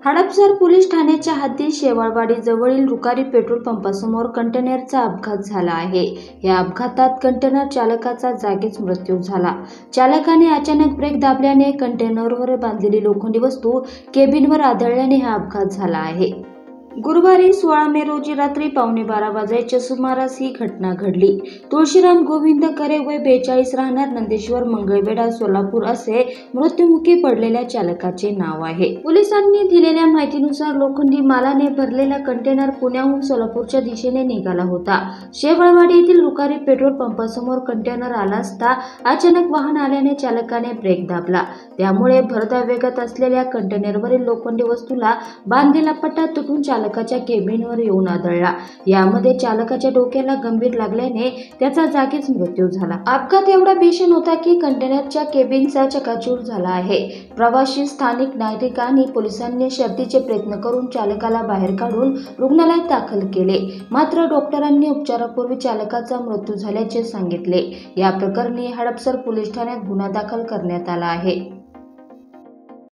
Hadapsar police ठाण्याच्या हद्दीत शेवाळवाडी जवळील रुकारी पेट्रोल पंपासमोर कंटेनरचा अपघात झाला आहे। या अपघातात कंटेनर चालकाचा जागीच मृत्यू झाला। चालकाने अचानक ब्रेक दाबल्याने कंटेनरवर बांधलेली लोखंडी वस्तू केबिनवर आदळल्याने हा अपघात झाला आहे। गुरुवारी 16 मे रोजी रात्री 11:15 वाजायच्या सुमारास ही घटना घडली। तुळशीराम गोविंद करे वय 42 राहणार नंदेश्वर मंगळवेढा सोलापूर असे मृत्युमुखी पडलेल्या चालकाचे नाव आहे। पोलिसांनी दिलेल्या माहितीनुसार लोखंडी मालाने भरलेला कंटेनर पुण्याहून सोलापूरच्या दिशेने निघाला होता। शेवाळवाडी येथील रुकारी पेट्रोल पंपासमोर कंटेनर आला असता अचानक वाहन आल्याने चालकाने ब्रेक दाबला। त्यामुळे भरधाव वेगात असलेल्या कंटेनरवरील लोखंडी वस्तूला बांधलेला पट्टा तुटून चालकाच्या केबिनवर येऊन आदळला। यामध्ये चालकाच्या डोक्याला गंभीर लागल्याने त्याचा जागीच मृत्यू झाला। अपघात एवढा भीषण होता की कंटेनरच्या केबिनचा चकाचूर झाला आहे। प्रवासी, स्थानिक नागरिक आणि पोलिसांनी शर्थीचे प्रयत्न करून चालकाला बाहेर काढून रुग्णालयात दाखल केले, मात्र डॉक्टरांनी उपचारापूर्वी चालकाचा मृत्यू झाल्याचे सांगितले। या प्रकरणी हडपसर पोलीस ठाण्यात गुन्हा दाखल करण्यात आला आहे।